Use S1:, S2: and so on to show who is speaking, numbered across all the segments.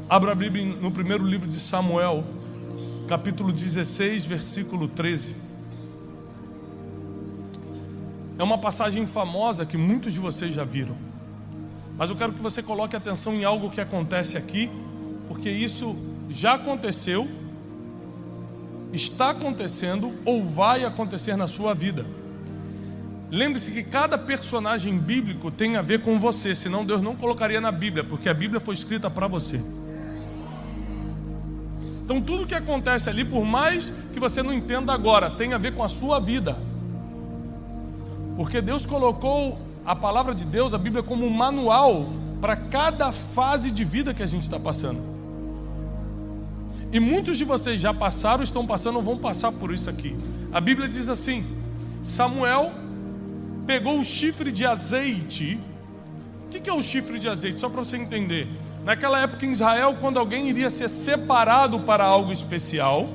S1: Abra a Bíblia no primeiro livro de Samuel, capítulo 16, versículo 13. É uma passagem famosa que muitos de vocês já viram. Mas eu quero que você coloque atenção em algo que acontece aqui, porque isso já aconteceu, está acontecendo ou vai acontecer na sua vida. Lembre-se que cada personagem bíblico tem a ver com você, senão Deus não colocaria na Bíblia, porque a Bíblia foi escrita para você. Então tudo que acontece ali, por mais que você não entenda agora, tem a ver com a sua vida. Porque Deus colocou a palavra de Deus, a Bíblia, como um manual para cada fase de vida que a gente está passando. E muitos de vocês já passaram, estão passando ou vão passar por isso aqui. A Bíblia diz assim: Samuel pegou o chifre de azeite. O que é o chifre de azeite? Só para você entender. Naquela época em Israel, quando alguém iria ser separado para algo especial,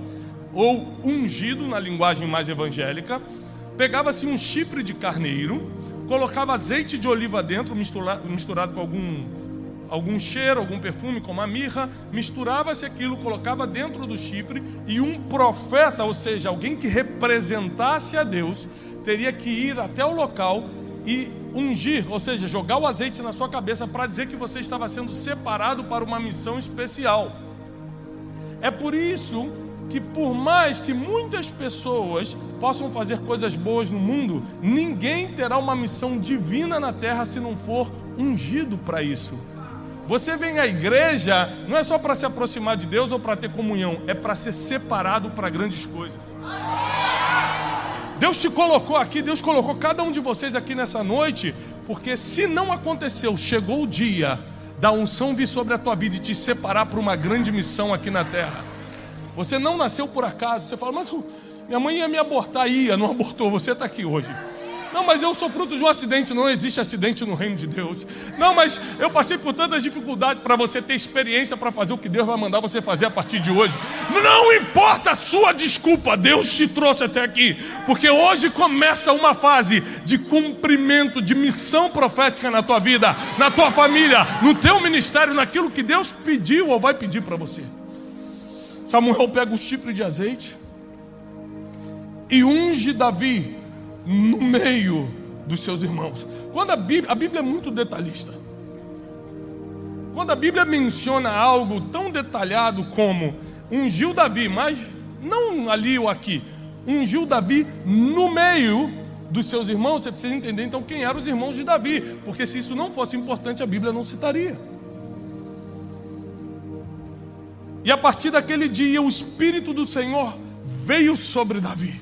S1: ou ungido na linguagem mais evangélica, pegava-se um chifre de carneiro, colocava azeite de oliva dentro, misturado com algum cheiro, algum perfume, como a mirra, misturava-se aquilo, colocava dentro do chifre, e um profeta, ou seja, alguém que representasse a Deus, teria que ir até o local e ungir, ou seja, jogar o azeite na sua cabeça para dizer que você estava sendo separado para uma missão especial. É por isso que, por mais que muitas pessoas possam fazer coisas boas no mundo, ninguém terá uma missão divina na terra se não for ungido para isso. Você vem à igreja não é só para se aproximar de Deus ou para ter comunhão, é para ser separado para grandes coisas. Deus te colocou aqui, Deus colocou cada um de vocês aqui nessa noite, porque se não aconteceu, chegou o dia da unção vir sobre a tua vida e te separar para uma grande missão aqui na terra. Você não nasceu por acaso. Você fala, mas minha mãe ia me abortar, não abortou, você está aqui hoje. Não, mas eu sou fruto de um acidente. Não existe acidente no reino de Deus. Não, mas eu passei por tantas dificuldades para você ter experiência para fazer o que Deus vai mandar você fazer a partir de hoje. Não importa a sua desculpa, Deus te trouxe até aqui, porque hoje começa uma fase de cumprimento, de missão profética na tua vida, na tua família, no teu ministério, naquilo que Deus pediu ou vai pedir para você. Samuel pega o chifre de azeite e unge Davi no meio dos seus irmãos. Quando a Bíblia é muito detalhista. Quando a Bíblia menciona algo tão detalhado como ungiu Davi, mas não ali ou aqui, ungiu Davi no meio dos seus irmãos, você precisa entender então quem eram os irmãos de Davi, porque se isso não fosse importante, a Bíblia não citaria. E a partir daquele dia, o Espírito do Senhor veio sobre Davi.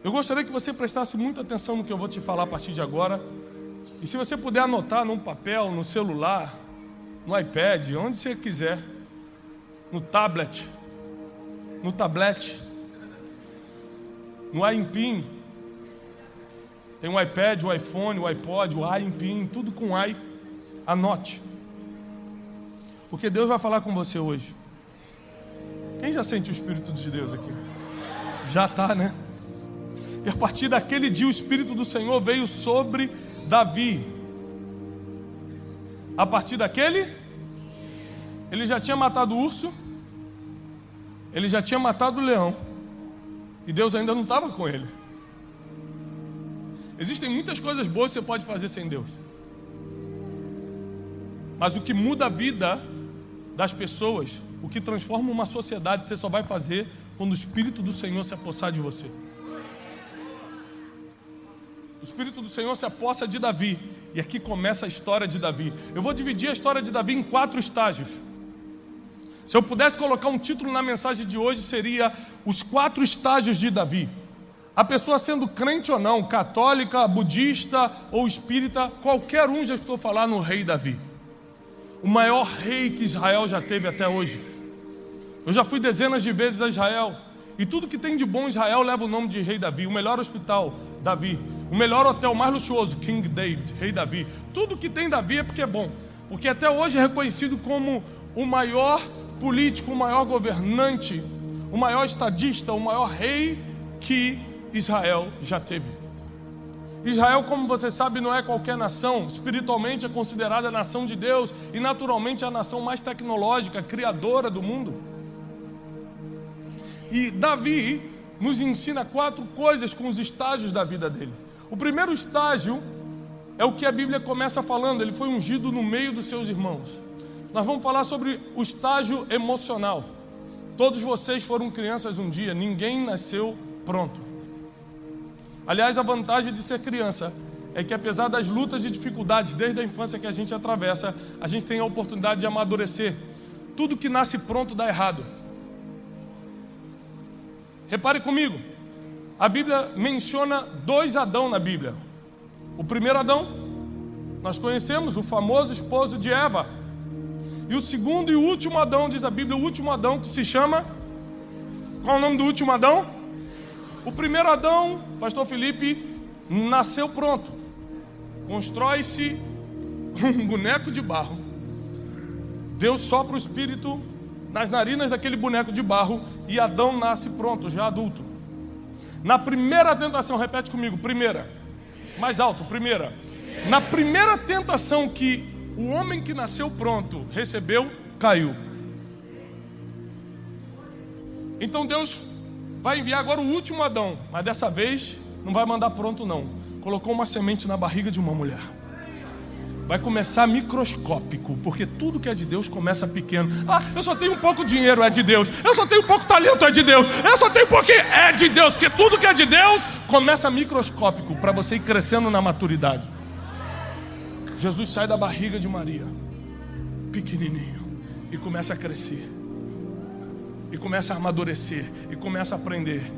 S1: Eu gostaria que você prestasse muita atenção no que eu vou te falar a partir de agora. E se você puder anotar num papel, no celular, no iPad, onde você quiser, no tablet, no iPin. Tem o iPad, o iPhone, o iPod, o iPin, tudo com i. Anote. Porque Deus vai falar com você hoje. Quem já sente o Espírito de Deus aqui? Já está, né? E a partir daquele dia o Espírito do Senhor veio sobre Davi. A partir daquele, ele já tinha matado o urso, ele já tinha matado o leão, e Deus ainda não estava com ele. Existem muitas coisas boas que você pode fazer sem Deus, mas o que muda a vida das pessoas, o que transforma uma sociedade, você só vai fazer quando o Espírito do Senhor se apossar de você. O Espírito do Senhor se apossa de Davi. E aqui começa a história de Davi. Eu vou dividir a história de Davi em 4 estágios. Se eu pudesse colocar um título na mensagem de hoje, seria Os 4 estágios de Davi. A pessoa sendo crente ou não, católica, budista ou espírita, qualquer um já escutou falar no rei Davi. O maior rei que Israel já teve até hoje. Eu já fui dezenas de vezes a Israel. E tudo que tem de bom em Israel leva o nome de rei Davi. O melhor hospital, Davi. O melhor hotel mais luxuoso, King David, rei Davi. Tudo que tem Davi é porque é bom. Porque até hoje é reconhecido como o maior político, o maior governante, o maior estadista, o maior rei que Israel já teve. Israel, como você sabe, não é qualquer nação. Espiritualmente é considerada a nação de Deus e naturalmente é a nação mais tecnológica, criadora do mundo. E Davi nos ensina 4 coisas com os estágios da vida dele. O primeiro estágio é o que a Bíblia começa falando: ele foi ungido no meio dos seus irmãos. Nós vamos falar sobre o estágio emocional. Todos vocês foram crianças um dia, ninguém nasceu pronto. Aliás, a vantagem de ser criança é que, apesar das lutas e dificuldades desde a infância que a gente atravessa, a gente tem a oportunidade de amadurecer. Tudo que nasce pronto dá errado. Repare comigo, a Bíblia menciona 2 Adão na Bíblia. O primeiro Adão, nós conhecemos, o famoso esposo de Eva. E o segundo e o último Adão, diz a Bíblia, o último Adão, que se chama... Qual é o nome do último Adão? O primeiro Adão, pastor Felipe, nasceu pronto. Constrói-se um boneco de barro. Deus sopra o espírito nas narinas daquele boneco de barro e Adão nasce pronto, já adulto. Na primeira tentação, repete comigo, primeira. Mais alto, primeira. Na primeira tentação que o homem que nasceu pronto recebeu, caiu. Então Deus vai enviar agora o último Adão, mas dessa vez não vai mandar pronto não. Colocou uma semente na barriga de uma mulher. Vai começar microscópico, porque tudo que é de Deus começa pequeno. Ah, eu só tenho um pouco de dinheiro, é de Deus. Eu só tenho pouco talento, é de Deus. Eu só tenho pouquinho, é de Deus. Porque tudo que é de Deus começa microscópico, para você ir crescendo na maturidade. Jesus sai da barriga de Maria, pequenininho, e começa a crescer. E começa a amadurecer, e começa a aprender.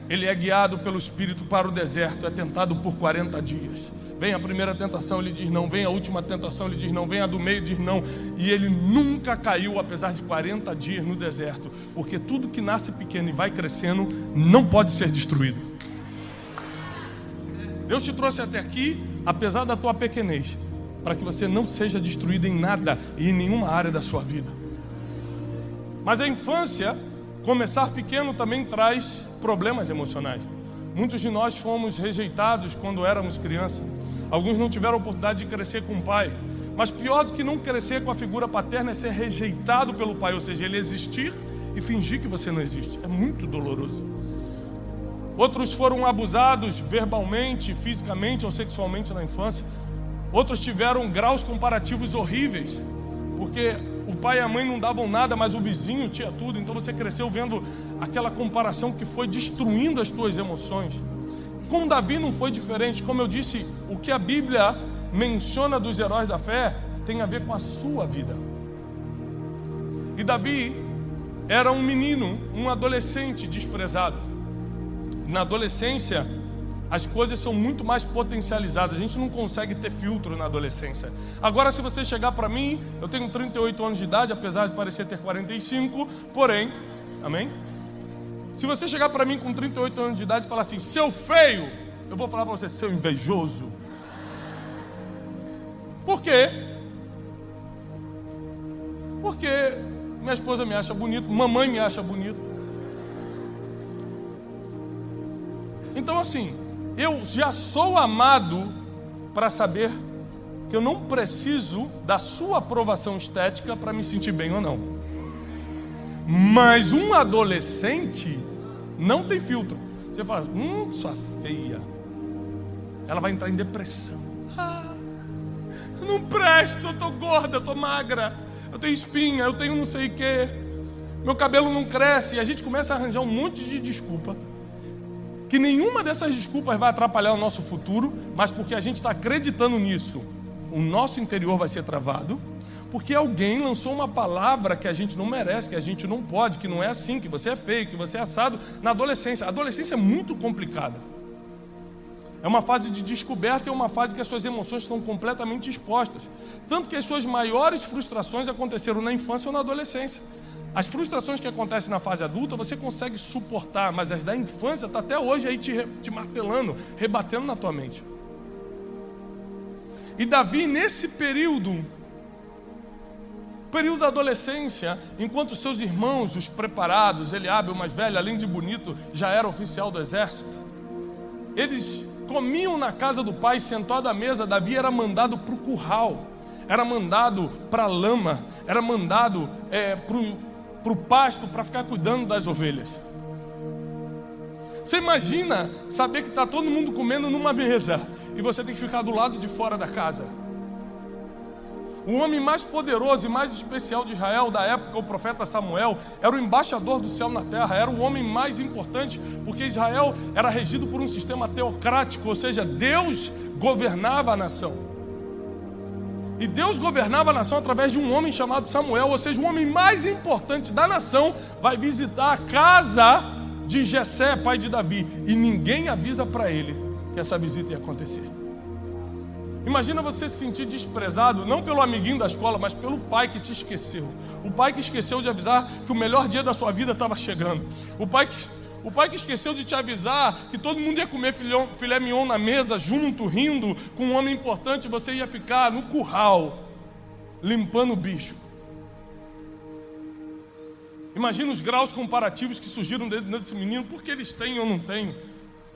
S1: Ele é guiado pelo Espírito para o deserto, é tentado por 40 dias. Vem a primeira tentação, ele diz não. Vem a última tentação, ele diz não. Vem a do meio, diz não. E ele nunca caiu, apesar de 40 dias no deserto. Porque tudo que nasce pequeno e vai crescendo, não pode ser destruído. Deus te trouxe até aqui, apesar da tua pequenez, para que você não seja destruído em nada e em nenhuma área da sua vida. Mas a infância, começar pequeno, também traz problemas emocionais. Muitos de nós fomos rejeitados quando éramos crianças. Alguns não tiveram a oportunidade de crescer com o pai. Mas pior do que não crescer com a figura paterna é ser rejeitado pelo pai. Ou seja, ele existir e fingir que você não existe. É muito doloroso. Outros foram abusados verbalmente, fisicamente ou sexualmente na infância. Outros tiveram graus comparativos horríveis, porque o pai e a mãe não davam nada, mas o vizinho tinha tudo. Então você cresceu vendo aquela comparação que foi destruindo as tuas emoções. Com Davi não foi diferente. Como eu disse, o que a Bíblia menciona dos heróis da fé tem a ver com a sua vida. E Davi era um menino, um adolescente desprezado. Na adolescência, as coisas são muito mais potencializadas. A gente não consegue ter filtro na adolescência. Agora, se você chegar para mim, eu tenho 38 anos de idade, apesar de parecer ter 45, porém, amém? Se você chegar para mim com 38 anos de idade e falar assim, seu feio, eu vou falar para você, seu invejoso. Por quê? Porque minha esposa me acha bonito, mamãe me acha bonito. Então assim, eu já sou amado para saber que eu não preciso da sua aprovação estética para me sentir bem ou não. Mas um adolescente não tem filtro. Você fala, sua feia. Ela vai entrar em depressão. Eu não presto, eu tô gorda, eu tô magra, eu tenho espinha, eu tenho não sei o que, meu cabelo não cresce. E a gente começa a arranjar um monte de desculpa, que nenhuma dessas desculpas vai atrapalhar o nosso futuro, mas porque a gente está acreditando nisso, o nosso interior vai ser travado, porque alguém lançou uma palavra que a gente não merece, que a gente não pode, que não é assim, que você é feio, que você é assado, na adolescência. A adolescência é muito complicada. É uma fase de descoberta e é uma fase que as suas emoções estão completamente expostas. Tanto que as suas maiores frustrações aconteceram na infância ou na adolescência. As frustrações que acontecem na fase adulta você consegue suportar, mas as da infância está até hoje aí te martelando, rebatendo na tua mente. E Davi, nesse período da adolescência, enquanto seus irmãos, os preparados, Eliabe, o mais velho, além de bonito, já era oficial do exército, eles comiam na casa do pai, sentado à mesa. Davi era mandado para o curral, era mandado para a lama, era mandado para o pasto para ficar cuidando das ovelhas. Você imagina saber que está todo mundo comendo numa mesa e você tem que ficar do lado de fora da casa. O homem mais poderoso e mais especial de Israel da época, o profeta Samuel, era o embaixador do céu na terra, era o homem mais importante, porque Israel era regido por um sistema teocrático, ou seja, Deus governava a nação. E Deus governava a nação através de um homem chamado Samuel, ou seja, o homem mais importante da nação vai visitar a casa de Jessé, pai de Davi, e ninguém avisa para ele que essa visita ia acontecer. Imagina você se sentir desprezado, não pelo amiguinho da escola, mas pelo pai que te esqueceu. O pai que esqueceu de avisar que o melhor dia da sua vida estava chegando. O pai que esqueceu de te avisar que todo mundo ia comer filé mignon na mesa, junto, rindo, com um homem importante, e você ia ficar no curral, limpando o bicho. Imagina os graus comparativos que surgiram dentro desse menino. Por que eles têm e eu não tenho?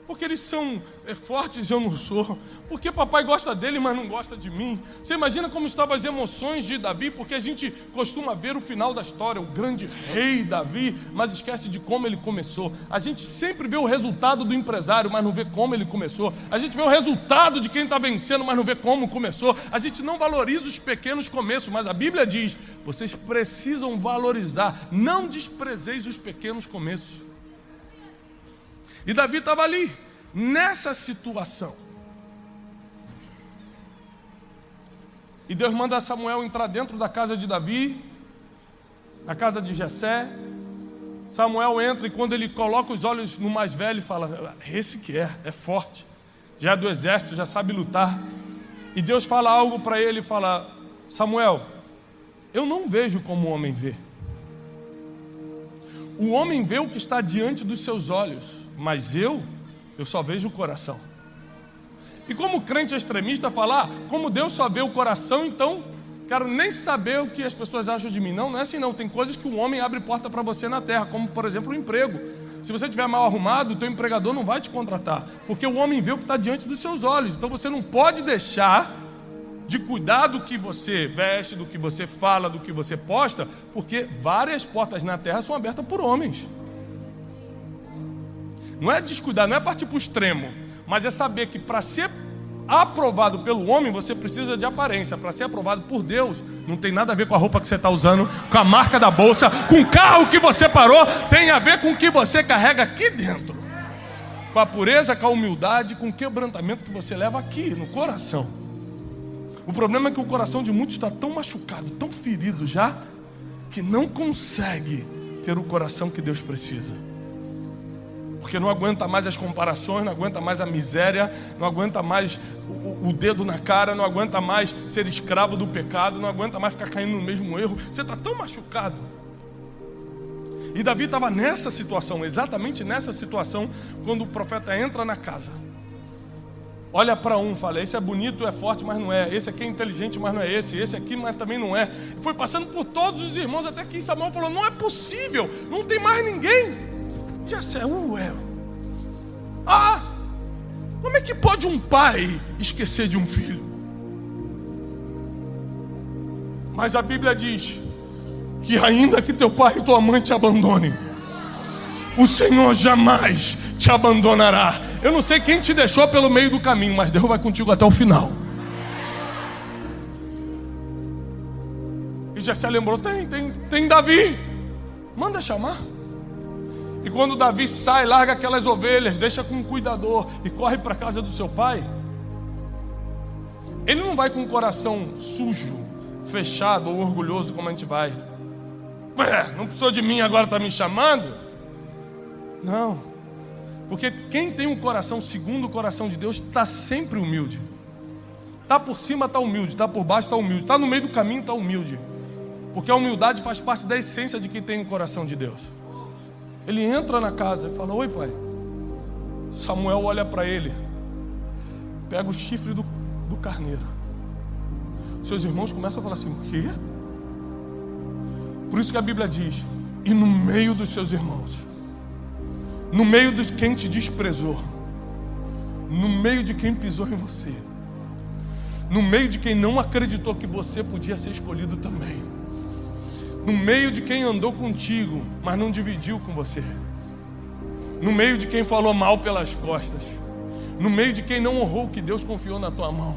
S1: Porque eles são fortes e eu não sou. Porque papai gosta dele, mas não gosta de mim. Você imagina como estavam as emoções de Davi, porque a gente costuma ver o final da história, o grande rei Davi, mas esquece de como ele começou. A gente sempre vê o resultado do empresário, mas não vê como ele começou. A gente vê o resultado de quem está vencendo, mas não vê como começou. A gente não valoriza os pequenos começos, mas a Bíblia diz: vocês precisam valorizar, não desprezeis os pequenos começos. E Davi estava ali, nessa situação. E Deus manda Samuel entrar dentro da casa de Davi, na casa de Jessé. Samuel entra e quando ele coloca os olhos no mais velho, fala: esse que é forte, já é do exército, já sabe lutar. E Deus fala algo para ele, fala: Samuel, eu não vejo como o homem vê. O homem vê o que está diante dos seus olhos, mas eu só vejo o coração. E como crente extremista falar, como Deus só vê o coração, então quero nem saber o que as pessoas acham de mim. Não é assim não. Tem coisas que o homem abre porta para você na terra, como por exemplo o emprego. Se você estiver mal arrumado, o teu empregador não vai te contratar, porque o homem vê o que está diante dos seus olhos. Então você não pode deixar de cuidar do que você veste, do que você fala, do que você posta, porque várias portas na terra são abertas por homens. Não é descuidar, não é partir para o extremo, mas é saber que para ser aprovado pelo homem, você precisa de aparência. Para ser aprovado por Deus, não tem nada a ver com a roupa que você está usando, com a marca da bolsa, com o carro que você parou, tem a ver com o que você carrega aqui dentro, com a pureza, com a humildade, com o quebrantamento que você leva aqui no coração. O problema é que o coração de muitos está tão machucado, tão ferido já, que não consegue ter o coração que Deus precisa. Porque não aguenta mais as comparações, não aguenta mais a miséria, não aguenta mais o dedo na cara, não aguenta mais ser escravo do pecado, não aguenta mais ficar caindo no mesmo erro. Você está tão machucado. E Davi estava nessa situação, exatamente nessa situação, quando o profeta entra na casa. Olha para um, fala: esse é bonito, é forte, mas não é. Esse aqui é inteligente, mas não é esse. Esse aqui, mas também não é. Foi passando por todos os irmãos, até que Samuel falou: não é possível, não tem mais ninguém. Jessé, como é que pode um pai esquecer de um filho? Mas a Bíblia diz que ainda que teu pai e tua mãe te abandonem, o Senhor jamais te abandonará. Eu não sei quem te deixou pelo meio do caminho, mas Deus vai contigo até o final. E Jessé lembrou: tem Davi, manda chamar. E quando Davi sai, larga aquelas ovelhas, deixa com um cuidador e corre para a casa do seu pai, ele não vai com o coração sujo, fechado ou orgulhoso como a gente vai. Não precisou de mim, agora está me chamando? Não, porque quem tem um coração segundo o coração de Deus está sempre humilde. Está por cima, está humilde, está por baixo, está humilde, está no meio do caminho, está humilde. Porque a humildade faz parte da essência de quem tem o coração de Deus. Ele entra na casa e fala: oi pai. Samuel olha para ele, pega o chifre do carneiro. Seus irmãos começam a falar assim: o quê? Por isso que a Bíblia diz: e no meio dos seus irmãos, no meio de quem te desprezou, no meio de quem pisou em você, no meio de quem não acreditou que você podia ser escolhido também, no meio de quem andou contigo, mas não dividiu com você, no meio de quem falou mal pelas costas, no meio de quem não honrou o que Deus confiou na tua mão,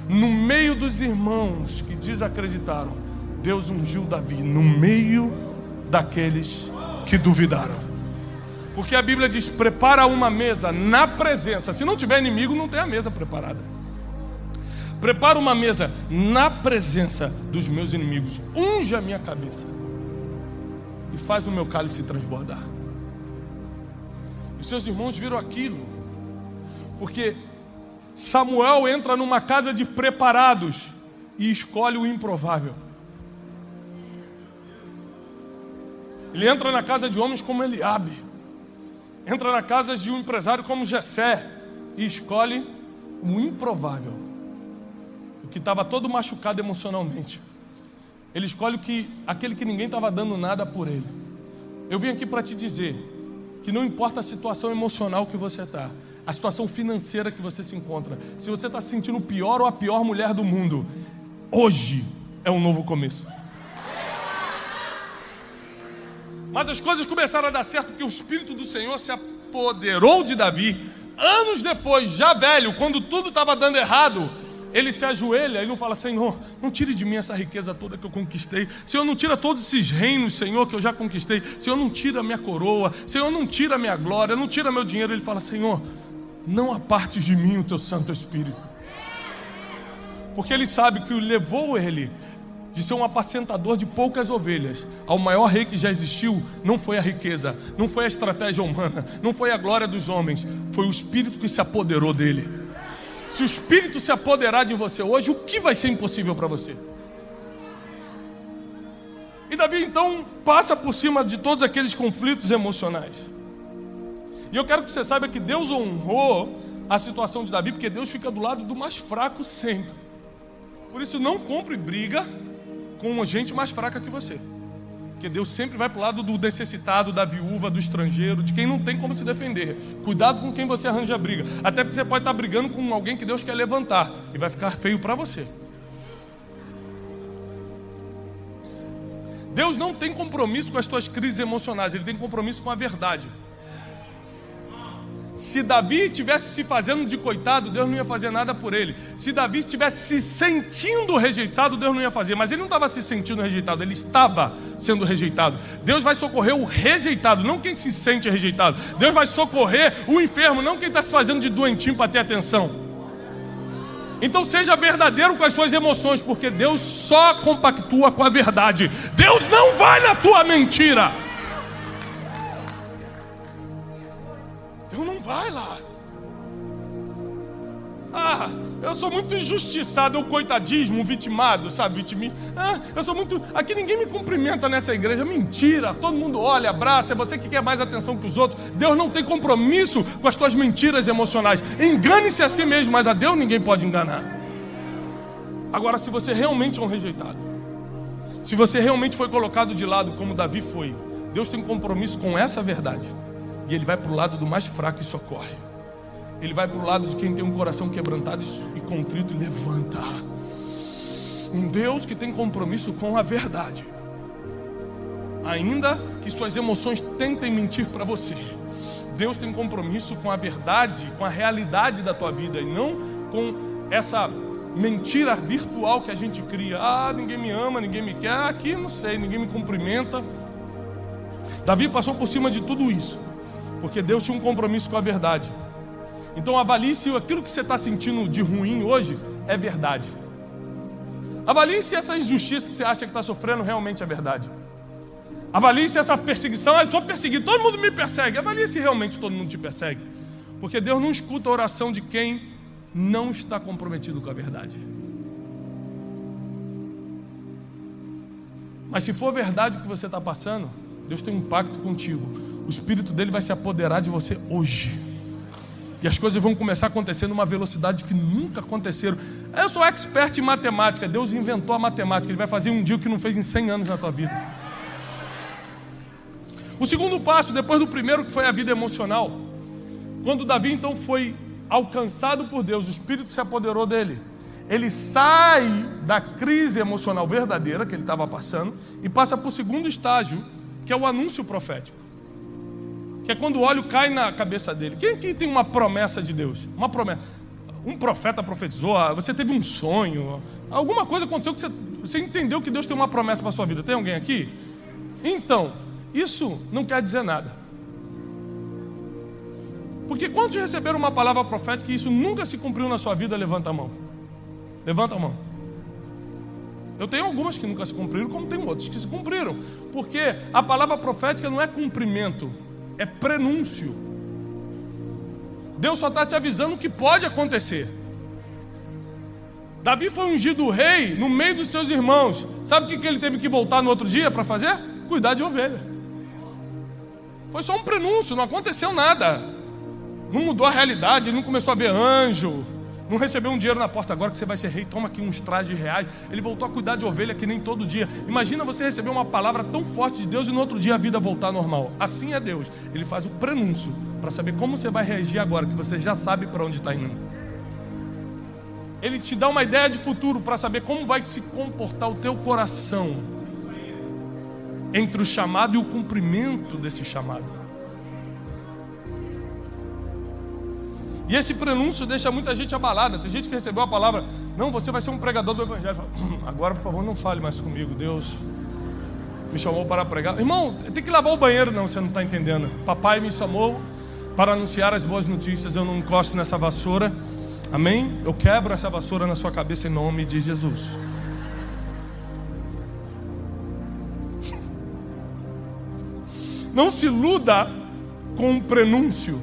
S1: no meio dos irmãos que desacreditaram, Deus ungiu Davi no meio daqueles que duvidaram. Porque a Bíblia diz: prepara uma mesa na presença. Se não tiver inimigo, não tem a mesa preparada. Prepara uma mesa na presença dos meus inimigos. Unge a minha cabeça e faz o meu cálice transbordar. Os seus irmãos viram aquilo, porque Samuel entra numa casa de preparados e escolhe o improvável. Ele entra na casa de homens como Eliabe, entra na casa de um empresário como Jessé e escolhe o improvável, o que estava todo machucado emocionalmente. Ele escolhe aquele que ninguém estava dando nada por ele. Eu vim aqui para te dizer que não importa a situação emocional que você está, a situação financeira que você se encontra, se você está se sentindo o pior ou a pior mulher do mundo, hoje é um novo começo. Mas as coisas começaram a dar certo porque o Espírito do Senhor se apoderou de Davi. Anos depois, já velho, quando tudo estava dando errado, ele se ajoelha e não fala: Senhor, não tire de mim essa riqueza toda que eu conquistei. Senhor, não tira todos esses reinos, Senhor, que eu já conquistei. Senhor, não tira a minha coroa. Senhor, não tira a minha glória, não tira meu dinheiro. Ele fala: Senhor, não apartes de mim o teu Santo Espírito. Porque ele sabe que levou ele de ser um apacentador de poucas ovelhas ao maior rei que já existiu. Não foi a riqueza, não foi a estratégia humana, não foi a glória dos homens, foi o Espírito que se apoderou dele. Se o Espírito se apoderar de você hoje, o que vai ser impossível para você? E Davi então passa por cima de todos aqueles conflitos emocionais. E eu quero que você saiba que Deus honrou a situação de Davi, porque Deus fica do lado do mais fraco sempre. Por isso, não compre briga com gente mais fraca que você, porque Deus sempre vai para o lado do necessitado, da viúva, do estrangeiro, de quem não tem como se defender. Cuidado com quem você arranja briga, até porque você pode estar brigando com alguém que Deus quer levantar e vai ficar feio para você. Deus não tem compromisso com as suas crises emocionais, Ele tem compromisso com a verdade. Se Davi estivesse se fazendo de coitado, Deus não ia fazer nada por ele. Se Davi estivesse se sentindo rejeitado, Deus não ia fazer. Mas ele não estava se sentindo rejeitado, ele estava sendo rejeitado. Deus vai socorrer o rejeitado, não quem se sente rejeitado. Deus vai socorrer o enfermo, não quem está se fazendo de doentinho para ter atenção. Então seja verdadeiro com as suas emoções, porque Deus só compactua com a verdade. Deus não vai na tua mentira. Vai lá. Eu sou muito injustiçado, eu coitadismo, vitimado, sabe, vitimismo. Eu sou muito... Aqui ninguém me cumprimenta nessa igreja. Mentira, todo mundo olha, abraça, é você que quer mais atenção que os outros. Deus não tem compromisso com as tuas mentiras emocionais. Engane-se a si mesmo, mas a Deus ninguém pode enganar. Agora, se você realmente é um rejeitado, se você realmente foi colocado de lado como Davi foi, Deus tem compromisso com essa verdade. E Ele vai para o lado do mais fraco e socorre. Ele vai para o lado de quem tem um coração quebrantado e contrito e levanta. Um Deus que tem compromisso com a verdade. Ainda que suas emoções tentem mentir para você, Deus tem compromisso com a verdade, com a realidade da tua vida, e não com essa mentira virtual que a gente cria. Ninguém me ama, ninguém me quer, aqui não sei, ninguém me cumprimenta. Davi passou por cima de tudo isso, porque Deus tinha um compromisso com a verdade. Então avalie se aquilo que você está sentindo de ruim hoje é verdade. Avalie se essa injustiça que você acha que está sofrendo realmente é verdade. Avalie se essa perseguição, eu sou perseguido, todo mundo me persegue. Avalie se realmente todo mundo te persegue. Porque Deus não escuta a oração de quem não está comprometido com a verdade. Mas se for verdade o que você está passando, Deus tem um pacto contigo. O Espírito dele vai se apoderar de você hoje. E as coisas vão começar a acontecer numa velocidade que nunca aconteceram. Eu sou expert em matemática. Deus inventou a matemática. Ele vai fazer um dia o que não fez em 100 anos na tua vida. O segundo passo, depois do primeiro, que foi a vida emocional. Quando Davi então foi alcançado por Deus, o Espírito se apoderou dele. Ele sai da crise emocional verdadeira que ele estava passando e passa para o segundo estágio, que é o anúncio profético. Que é quando o óleo cai na cabeça dele. Quem aqui tem uma promessa de Deus? Uma promessa. Um profeta profetizou, você teve um sonho, alguma coisa aconteceu que você entendeu que Deus tem uma promessa para a sua vida. Tem alguém aqui? Então, isso não quer dizer nada. Porque quantos receberam uma palavra profética e isso nunca se cumpriu na sua vida? Levanta a mão. Levanta a mão. Eu tenho algumas que nunca se cumpriram, como tem outras que se cumpriram. Porque a palavra profética não é cumprimento, é prenúncio. Deus só está te avisando o que pode acontecer. Davi foi ungido rei no meio dos seus irmãos. Sabe o que ele teve que voltar no outro dia para fazer? Cuidar de ovelha. Foi só um prenúncio, não aconteceu nada. Não mudou a realidade, ele não começou a ver anjo, não recebeu um dinheiro na porta, agora que você vai ser rei, toma aqui uns trajes reais. Ele voltou a cuidar de ovelha que nem todo dia. Imagina você receber uma palavra tão forte de Deus e no outro dia a vida voltar normal. Assim é Deus, ele faz o prenúncio para saber como você vai reagir agora, que você já sabe para onde está indo. Ele te dá uma ideia de futuro para saber como vai se comportar o teu coração entre o chamado e o cumprimento desse chamado. E esse prenúncio deixa muita gente abalada. Tem gente que recebeu a palavra: não, você vai ser um pregador do evangelho. Fala, agora por favor não fale mais comigo, Deus me chamou para pregar. Irmão, tem que lavar o banheiro. Não, você não está entendendo. Papai me chamou para anunciar as boas notícias. Eu não encosto nessa vassoura. Amém? Eu quebro essa vassoura na sua cabeça em nome de Jesus. Não se iluda com um prenúncio,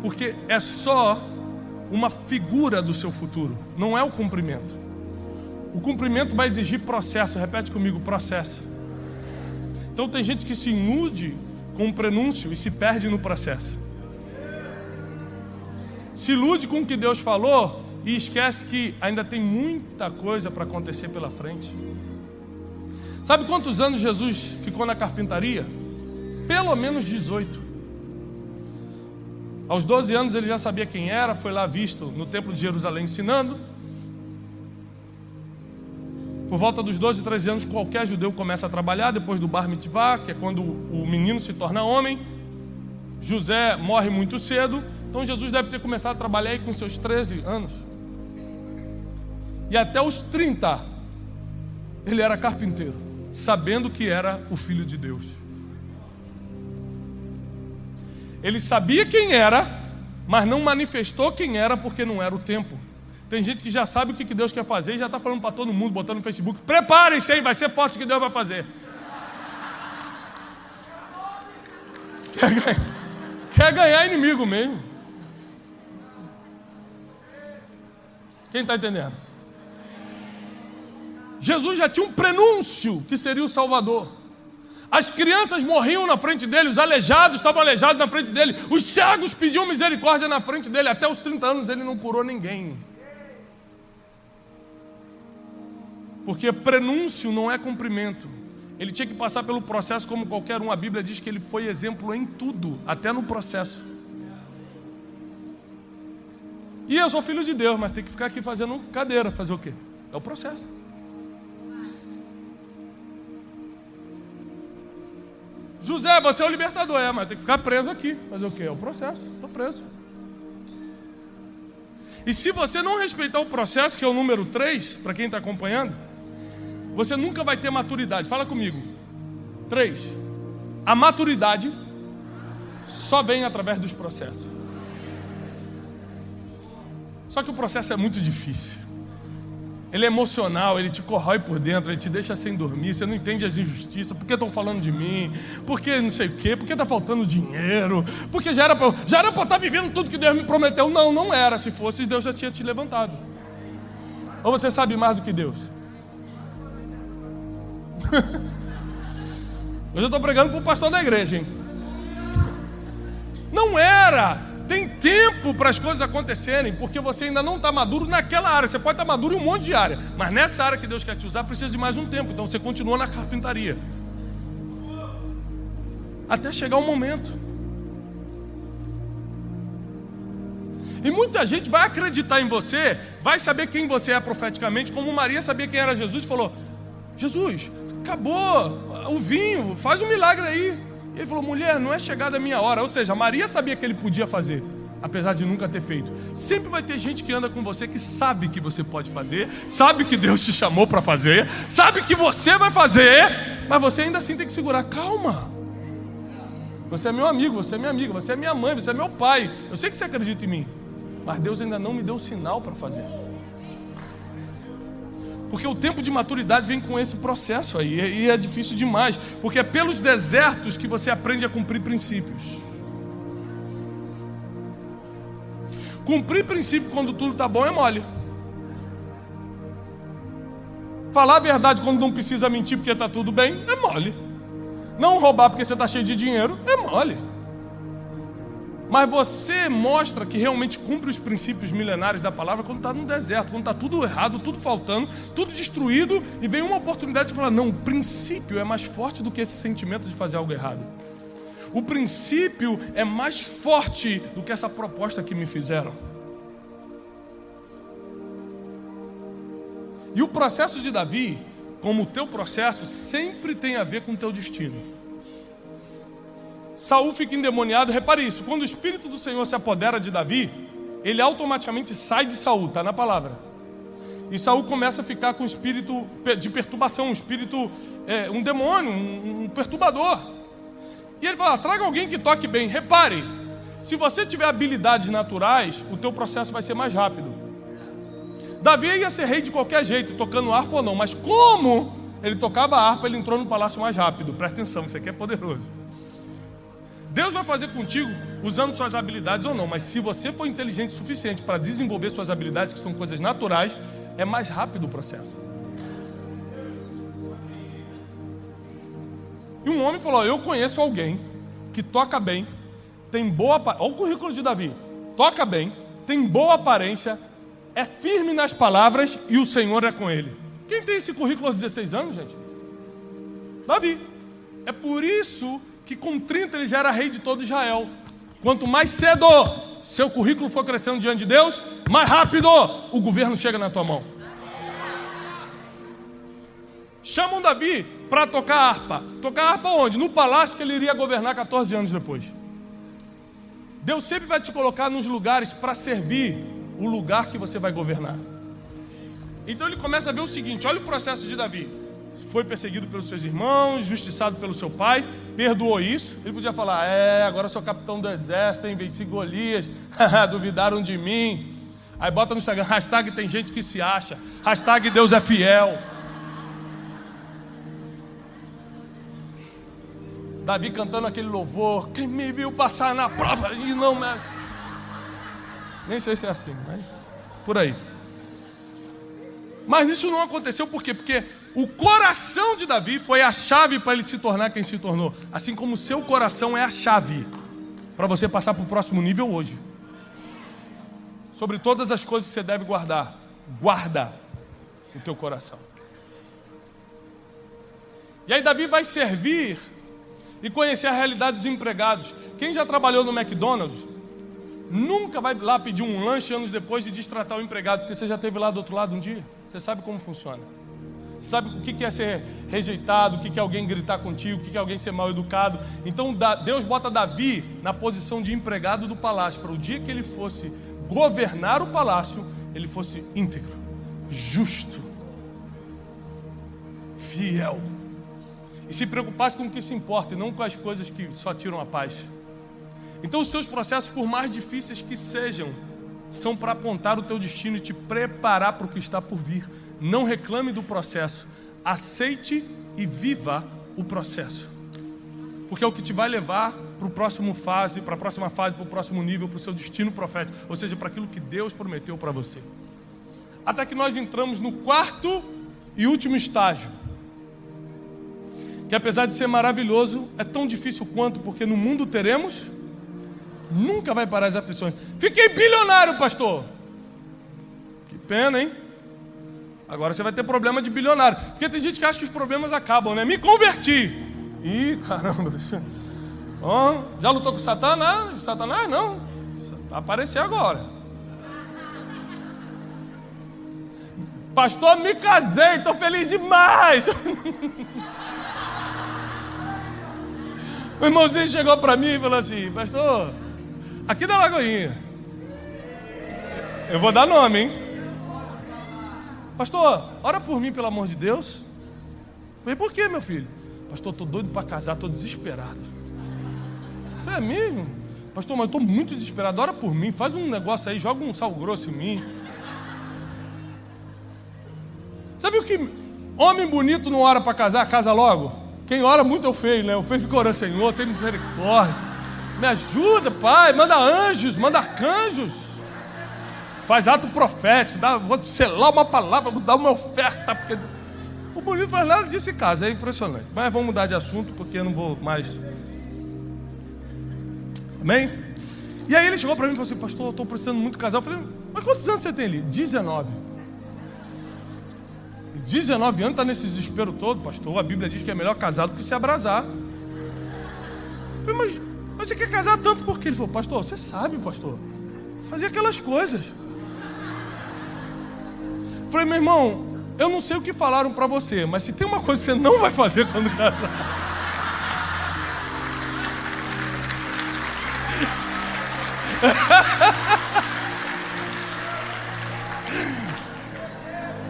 S1: porque é só uma figura do seu futuro, não é o cumprimento. O cumprimento vai exigir processo. Repete comigo: processo. Então tem gente que se ilude com um prenúncio e se perde no processo. Se ilude com o que Deus falou e esquece que ainda tem muita coisa para acontecer pela frente. Sabe quantos anos Jesus ficou na carpintaria? Pelo menos 18. Aos 12 anos ele já sabia quem era, foi lá visto no templo de Jerusalém ensinando. Por volta dos 12, 13 anos, qualquer judeu começa a trabalhar, depois do Bar Mitzvah, que é quando o menino se torna homem. José morre muito cedo, então Jesus deve ter começado a trabalhar aí com seus 13 anos. E até os 30, ele era carpinteiro, sabendo que era o Filho de Deus. Ele sabia quem era, mas não manifestou quem era porque não era o tempo. Tem gente que já sabe o que Deus quer fazer e já está falando para todo mundo, botando no Facebook: preparem-se aí, vai ser forte o que Deus vai fazer. Quer ganhar inimigo mesmo. Quem está entendendo? Jesus já tinha um prenúncio que seria o Salvador. As crianças morriam na frente dele, os aleijados estavam aleijados na frente dele, os cegos pediam misericórdia na frente dele. Até os 30 anos ele não curou ninguém. Porque prenúncio não é cumprimento. Ele tinha que passar pelo processo como qualquer um. A Bíblia diz que ele foi exemplo em tudo, até no processo. E eu sou filho de Deus, mas tem que ficar aqui fazendo cadeira. Fazer o quê? É o processo. José, você é o libertador, mas tem que ficar preso aqui. Fazer o quê? É o processo. Estou preso. E se você não respeitar o processo, que é o número 3, para quem está acompanhando, você nunca vai ter maturidade. Fala comigo. 3. A maturidade só vem através dos processos. Só que o processo é muito difícil. Ele é emocional, ele te corrói por dentro, ele te deixa sem dormir, você não entende as injustiças. Por que estão falando de mim? Por que não sei o quê? Por que está faltando dinheiro? Porque já era para eu estar vivendo tudo que Deus me prometeu. Não, não era. Se fosse, Deus já tinha te levantado. Ou você sabe mais do que Deus? Hoje eu estou pregando para o pastor da igreja, hein? Não era. Tem tempo para as coisas acontecerem, porque você ainda não está maduro naquela área. Você pode estar maduro em um monte de área, mas nessa área que Deus quer te usar precisa de mais um tempo. Então você continua na carpintaria até chegar o momento. E muita gente vai acreditar em você, vai saber quem você é profeticamente, como Maria sabia quem era Jesus e falou: Jesus, acabou o vinho, faz um milagre aí. E ele falou: mulher, não é chegada a minha hora. Ou seja, Maria sabia que ele podia fazer, apesar de nunca ter feito. Sempre vai ter gente que anda com você que sabe que você pode fazer, sabe que Deus te chamou para fazer, sabe que você vai fazer, mas você ainda assim tem que segurar. Calma. Você é meu amigo, você é minha amiga, você é minha mãe, você é meu pai. Eu sei que você acredita em mim, mas Deus ainda não me deu sinal para fazer. Porque o tempo de maturidade vem com esse processo aí, e é difícil demais, porque é pelos desertos que você aprende a cumprir princípios. Cumprir princípio quando tudo está bom é mole. Falar a verdade quando não precisa mentir porque está tudo bem é mole. Não roubar porque você está cheio de dinheiro é mole. Mas você mostra que realmente cumpre os princípios milenares da palavra quando está no deserto, quando está tudo errado, tudo faltando, tudo destruído, e vem uma oportunidade de falar: não, o princípio é mais forte do que esse sentimento de fazer algo errado. O princípio é mais forte do que essa proposta que me fizeram. E o processo de Davi, como o teu processo, sempre tem a ver com o teu destino. Saul fica endemoniado, repare isso: quando o Espírito do Senhor se apodera de Davi, ele automaticamente sai de Saul, está na palavra. E Saul começa a ficar com um espírito de perturbação, um espírito, um demônio, um perturbador. E ele fala: traga alguém que toque bem. Repare, se você tiver habilidades naturais, o teu processo vai ser mais rápido. Davi ia ser rei de qualquer jeito, tocando harpa ou não, mas como ele tocava a harpa, ele entrou no palácio mais rápido. Presta atenção, isso aqui é poderoso. Deus vai fazer contigo usando suas habilidades ou não, mas se você for inteligente o suficiente para desenvolver suas habilidades, que são coisas naturais, é mais rápido o processo. E um homem falou: eu conheço alguém que toca bem, tem boa aparência. Olha o currículo de Davi: toca bem, tem boa aparência, é firme nas palavras e o Senhor é com ele. Quem tem esse currículo aos 16 anos, gente? Davi. É por isso que com 30 ele já era rei de todo Israel. Quanto mais cedo seu currículo for crescendo diante de Deus, mais rápido o governo chega na tua mão. Chamam Davi para tocar harpa. Tocar harpa onde? No palácio que ele iria governar 14 anos depois. Deus sempre vai te colocar nos lugares para servir o lugar que você vai governar. Então ele começa a ver o seguinte: olha o processo de Davi. Foi perseguido pelos seus irmãos, justiçado pelo seu pai, perdoou isso. Ele podia falar: agora eu sou capitão do exército, hein, venci Golias, duvidaram de mim. Aí bota no Instagram, hashtag tem gente que se acha, hashtag Deus é fiel. Davi cantando aquele louvor: quem me viu passar na prova e não... Nem sei se é assim, mas por aí. Mas isso não aconteceu por quê? Porque o coração de Davi foi a chave para ele se tornar quem se tornou. Assim como o seu coração é a chave para você passar para o próximo nível hoje. Sobre todas as coisas que você deve guardar, guarda o teu coração. E aí Davi vai servir e conhecer a realidade dos empregados. Quem já trabalhou no McDonald's nunca vai lá pedir um lanche anos depois de destratar o empregado, porque você já esteve lá do outro lado um dia. Você sabe como funciona. Você sabe o que é ser rejeitado, o que é alguém gritar contigo, o que é alguém ser mal educado. Então Deus bota Davi na posição de empregado do palácio, para o dia que ele fosse governar o palácio, ele fosse íntegro, justo, fiel, e se preocupasse com o que se importa e não com as coisas que só tiram a paz. Então os teus processos, por mais difíceis que sejam, são para apontar o teu destino e te preparar para o que está por vir. Não reclame do processo, aceite e viva o processo, porque é o que te vai levar para a próxima fase, para o próximo nível, para o seu destino profético, ou seja, para aquilo que Deus prometeu para você. Até que nós entramos no quarto e último estágio, que apesar de ser maravilhoso, é tão difícil quanto, porque no mundo teremos, nunca vai parar as aflições. Fiquei bilionário, pastor. Que pena, hein? Agora você vai ter problema de bilionário. Porque tem gente que acha que os problemas acabam, né? Me converti. Ih, caramba. Já lutou com Satanás? Satanás não. Vai aparecer agora. Pastor, me casei, estou feliz demais. O irmãozinho chegou para mim e falou assim: pastor, aqui da Lagoinha, eu vou dar nome, hein? Pastor, ora por mim, pelo amor de Deus. Eu falei: por quê, meu filho? Pastor, estou doido para casar, estou desesperado. Eu falei: é mesmo? Pastor, mas eu estou muito desesperado, ora por mim, faz um negócio aí, joga um sal grosso em mim. Sabe o que homem bonito não ora para casar, casa logo? Quem ora muito é o feio, né? O feio fica orando: Senhor, tem misericórdia, me ajuda, Pai, manda anjos, manda arcanjos, faz ato profético, vou selar uma palavra, vou dar uma oferta, porque o bonito faz nada disso em casa, é impressionante. Mas vamos mudar de assunto, porque eu não vou mais. Amém? E aí ele chegou para mim e falou assim: pastor, eu estou precisando muito casar. Eu falei: mas quantos anos você tem ali? 19. 19 anos, está nesse desespero todo, pastor. A Bíblia diz que é melhor casar do que se abrasar. Eu falei: mas você quer casar tanto por quê? Ele falou: pastor, você sabe, pastor, fazer aquelas coisas. Eu falei: meu irmão, eu não sei o que falaram para você, mas se tem uma coisa que você não vai fazer quando casar.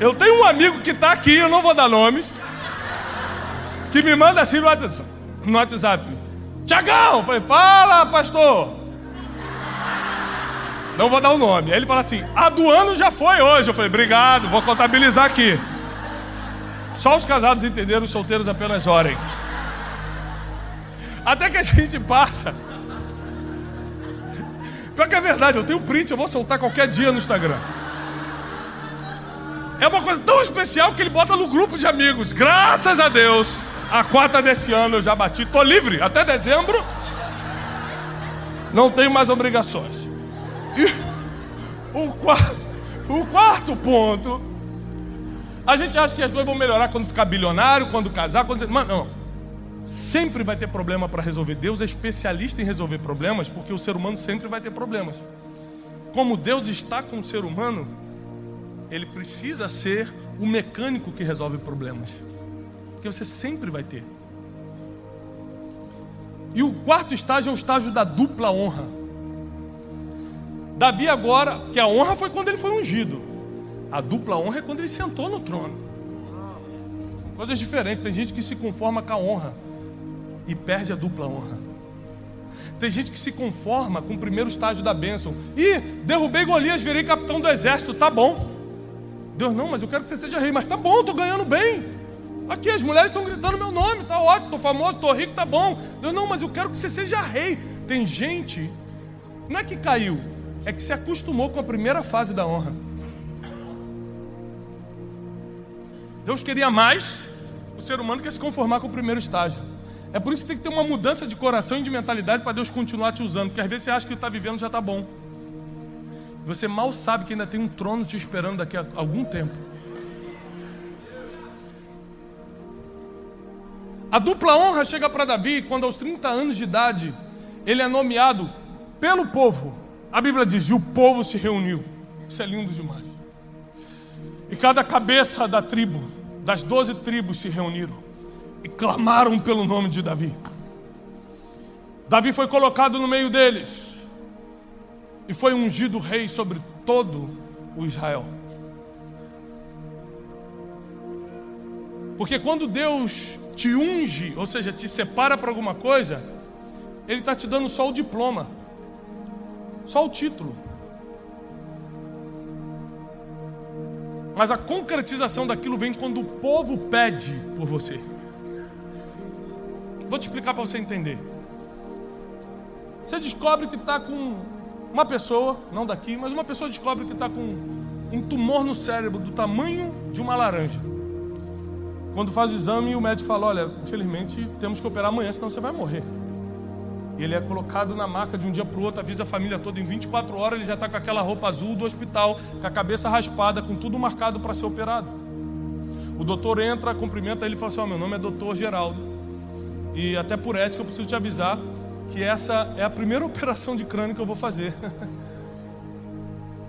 S1: Eu tenho um amigo que está aqui, eu não vou dar nomes, que me manda assim no WhatsApp: Tiagão, eu falei: fala, pastor. Não vou dar o nome. Aí ele fala assim: a do ano já foi hoje. Eu falei: obrigado, vou contabilizar aqui. Só os casados entenderam, os solteiros apenas orem. Até que a gente passa. Pior que é verdade, eu tenho print, eu vou soltar qualquer dia no Instagram. É uma coisa tão especial que ele bota no grupo de amigos. Graças a Deus, a 4ª desse ano eu já bati. Estou livre até dezembro. Não tenho mais obrigações. E o quarto ponto: a gente acha que as coisas vão melhorar quando ficar bilionário, quando casar, Mas não. Sempre vai ter problema para resolver. Deus é especialista em resolver problemas, porque o ser humano sempre vai ter problemas. Como Deus está com o ser humano, Ele precisa ser o mecânico que resolve problemas, porque você sempre vai ter. E o quarto estágio é o estágio da dupla honra. Davi agora, que a honra foi quando ele foi ungido, a dupla honra é quando ele sentou no trono. São coisas diferentes. Tem gente que se conforma com a honra e perde a dupla honra. Tem gente que se conforma com o primeiro estágio da bênção: e derrubei Golias, virei capitão do exército, tá bom. Deus: não, mas eu quero que você seja rei. Mas tá bom, estou ganhando bem. Aqui as mulheres estão gritando meu nome, tá ótimo, estou famoso, estou rico, tá bom. Deus: não, mas eu quero que você seja rei. Tem gente, não é que caiu, é que se acostumou com a primeira fase da honra. Deus queria mais, o ser humano quer se conformar com o primeiro estágio. É por isso que tem que ter uma mudança de coração e de mentalidade para Deus continuar te usando, porque às vezes você acha que está vivendo já está bom. Você mal sabe que ainda tem um trono te esperando daqui a algum tempo. A dupla honra chega para Davi quando aos 30 anos de idade ele é nomeado pelo povo. A Bíblia diz: e o povo se reuniu. Isso é lindo demais. E cada cabeça da tribo, das 12 tribos, se reuniram e clamaram pelo nome de Davi. Davi foi colocado no meio deles e foi ungido rei sobre todo o Israel. Porque quando Deus te unge, ou seja, te separa para alguma coisa, Ele está te dando só o diploma, só o título. Mas a concretização daquilo vem quando o povo pede por você. Vou te explicar para você entender. Você descobre que está com uma pessoa, não daqui, mas uma pessoa descobre que está com um tumor no cérebro do tamanho de uma laranja. Quando faz o exame, o médico fala: olha, infelizmente temos que operar amanhã, senão você vai morrer. E ele é colocado na maca de um dia para o outro, avisa a família toda, em 24 horas ele já está com aquela roupa azul do hospital, com a cabeça raspada, com tudo marcado para ser operado. O doutor entra, cumprimenta ele e fala assim: meu nome é doutor Geraldo, e até por ética eu preciso te avisar que essa é a primeira operação de crânio que eu vou fazer.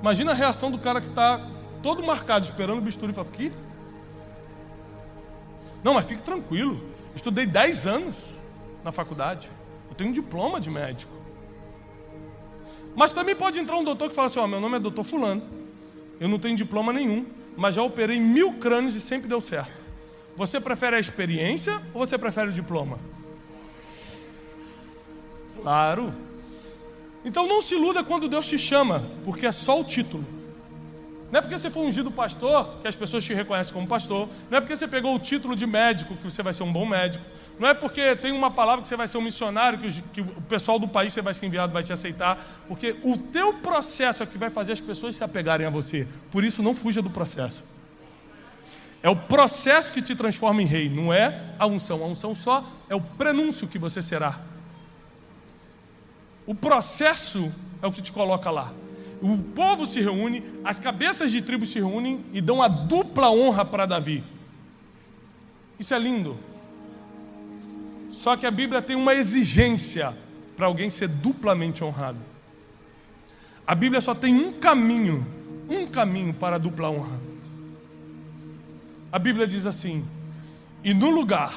S1: Imagina a reação do cara que está todo marcado, esperando o bisturi. Eu falo, que? Não, mas fique tranquilo. Eu estudei 10 anos na faculdade. Eu tenho um diploma de médico. Mas também pode entrar um doutor que fala assim, meu nome é doutor fulano. Eu não tenho diploma nenhum, mas já operei 1000 crânios e sempre deu certo. Você prefere a experiência ou você prefere o diploma? Claro. Então não se iluda quando Deus te chama, porque é só o título. Não é porque você foi ungido pastor que as pessoas te reconhecem como pastor. Não é porque você pegou o título de médico que você vai ser um bom médico. Não é porque tem uma palavra que você vai ser um missionário que o pessoal do país que você vai ser enviado vai te aceitar. Porque o teu processo é que vai fazer as pessoas se apegarem a você. Por isso não fuja do processo. É o processo que te transforma em rei, não é a unção. A unção só é o prenúncio que você será. O processo é o que te coloca lá. O povo se reúne, as cabeças de tribos se reúnem e dão a dupla honra para Davi. Isso é lindo. Só que a Bíblia tem uma exigência para alguém ser duplamente honrado. A Bíblia só tem um caminho para a dupla honra. A Bíblia diz assim: e no lugar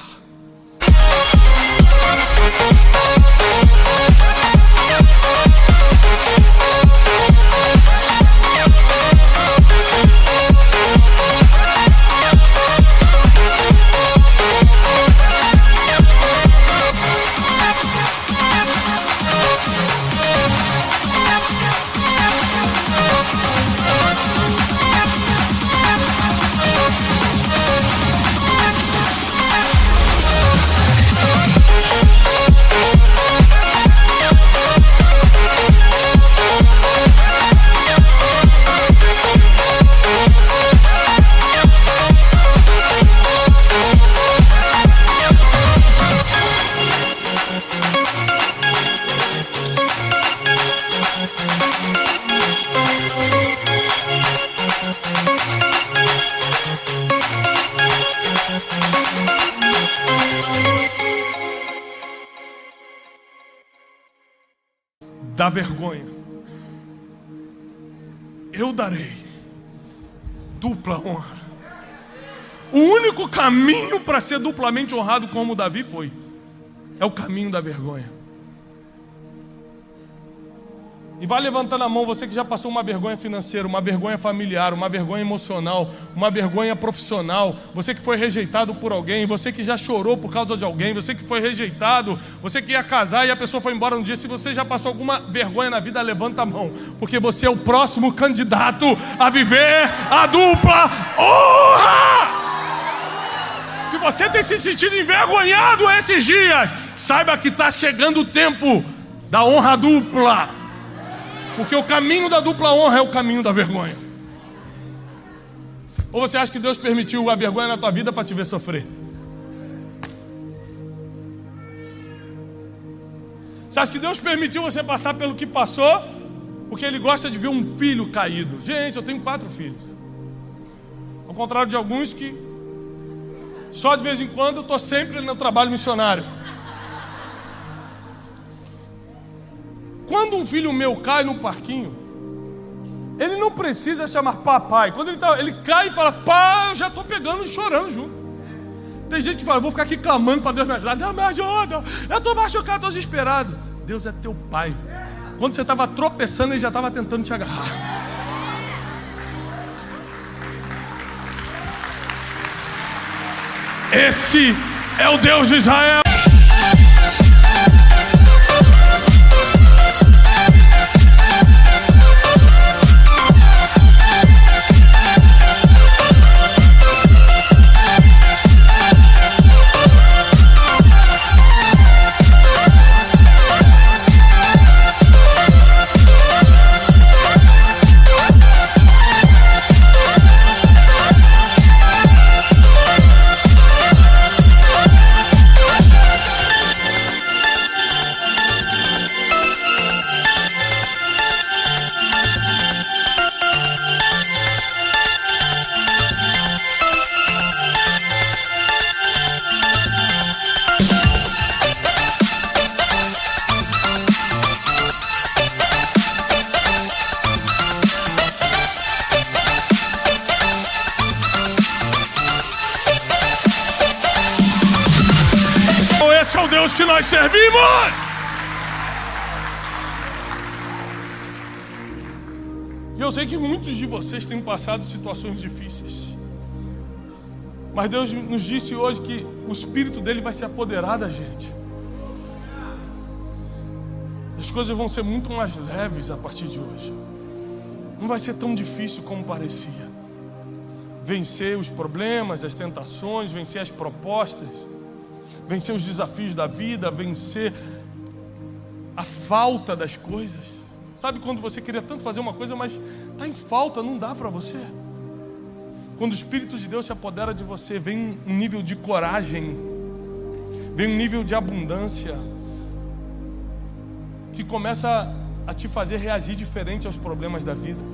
S1: da vergonha, eu darei dupla honra. O único caminho para ser duplamente honrado como Davi é o caminho da vergonha. E vai levantando a mão, você que já passou uma vergonha financeira, uma vergonha familiar, uma vergonha emocional, uma vergonha profissional, você que foi rejeitado por alguém, você que já chorou por causa de alguém, você que foi rejeitado, você que ia casar e a pessoa foi embora um dia. Se você já passou alguma vergonha na vida, levanta a mão, porque você é o próximo candidato a viver a dupla honra. Se você tem se sentido envergonhado esses dias, saiba que está chegando o tempo da honra dupla. Porque o caminho da dupla honra é o caminho da vergonha. Ou você acha que Deus permitiu a vergonha na tua vida para te ver sofrer? Você acha que Deus permitiu você passar pelo que passou porque Ele gosta de ver um filho caído? Gente, eu tenho 4 filhos. Ao contrário de alguns que só de vez em quando eu estou sempre no trabalho missionário. Quando um filho meu cai no parquinho, ele não precisa chamar papai. Quando ele cai e fala, pai, eu já estou pegando e chorando junto. Tem gente que fala, eu vou ficar aqui clamando para Deus me ajudar. Deus me ajuda, eu estou machucado, estou desesperado. Deus é teu pai. Quando você estava tropeçando, Ele já estava tentando te agarrar. Esse é o Deus de Israel. Deus que nós servimos. E eu sei que muitos de vocês têm passado situações difíceis, mas Deus nos disse hoje que o Espírito dele vai se apoderar da gente. As coisas vão ser muito mais leves a partir de hoje. Não vai ser tão difícil como parecia. Vencer os problemas, as tentações, vencer as propostas, vencer os desafios da vida, vencer a falta das coisas. Sabe quando você queria tanto fazer uma coisa, mas está em falta, não dá para você? Quando o Espírito de Deus se apodera de você, vem um nível de coragem, vem um nível de abundância, que começa a te fazer reagir diferente aos problemas da vida.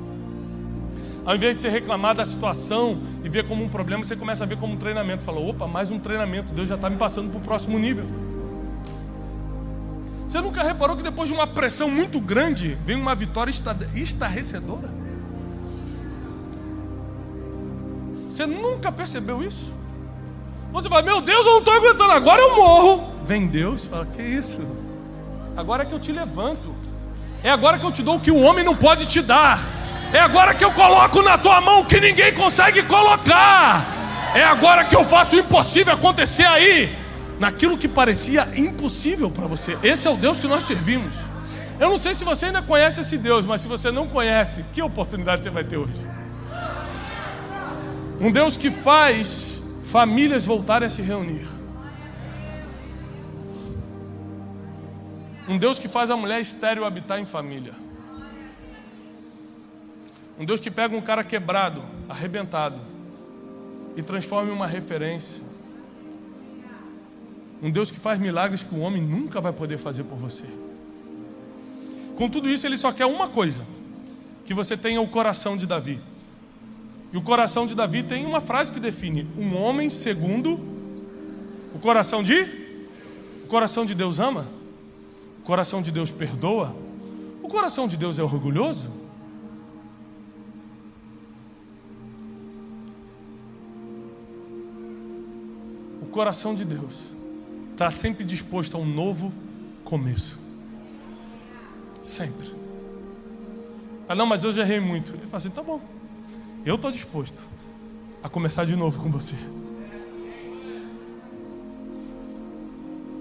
S1: Ao invés de você reclamar da situação e ver como um problema, você começa a ver como um treinamento. Fala, opa, mais um treinamento, Deus já está me passando para o próximo nível. Você nunca reparou que depois de uma pressão muito grande, vem uma vitória estarrecedora? Você nunca percebeu isso? Você fala, meu Deus, eu não estou aguentando, agora eu morro. Vem Deus e fala, que isso? Agora é que eu te levanto. É agora que eu te dou o que o homem não pode te dar. É agora que eu coloco na tua mão o que ninguém consegue colocar. É agora que eu faço o impossível acontecer aí, naquilo que parecia impossível para você. Esse é o Deus que nós servimos. Eu não sei se você ainda conhece esse Deus, mas se você não conhece, que oportunidade você vai ter hoje? Um Deus que faz famílias voltarem a se reunir. Um Deus que faz a mulher estéril habitar em família. Um Deus que pega um cara quebrado, arrebentado, e transforma em uma referência. Um Deus que faz milagres que o homem nunca vai poder fazer por você. Com tudo isso, ele só quer uma coisa: que você tenha o coração de Davi. E o coração de Davi tem uma frase que define: um homem segundo o coração de... O coração de Deus ama? O coração de Deus perdoa? O coração de Deus é orgulhoso? O coração de Deus está sempre disposto a um novo começo. Sempre. Ah, não, mas eu já errei muito. Ele fala assim, tá bom, eu estou disposto a começar de novo com você.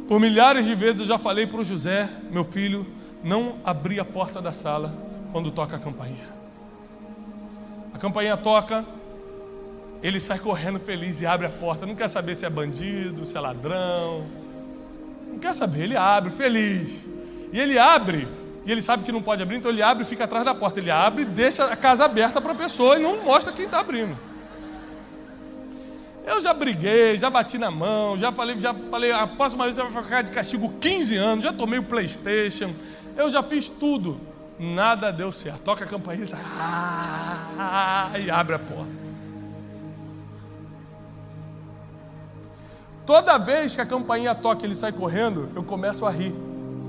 S1: Por milhares de vezes eu já falei para o José, meu filho, não abrir a porta da sala quando toca a campainha. A campainha toca, ele sai correndo feliz e abre a porta. Não quer saber se é bandido, se é ladrão. Não quer saber, ele abre feliz. E ele abre, e ele sabe que não pode abrir, então ele abre e fica atrás da porta. Ele abre e deixa a casa aberta para a pessoa e não mostra quem está abrindo. Eu já briguei, já bati na mão, já falei, a próxima vez você vai ficar de castigo 15 anos, já tomei o PlayStation, eu já fiz tudo. Nada deu certo. Toca a campainha e abre a porta. Toda vez que a campainha toca e ele sai correndo, eu começo a rir,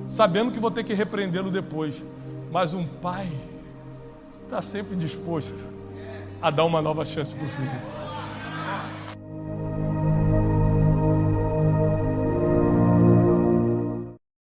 S1: sabendo que vou ter que repreendê-lo depois. Mas um pai está sempre disposto a dar uma nova chance para o filho.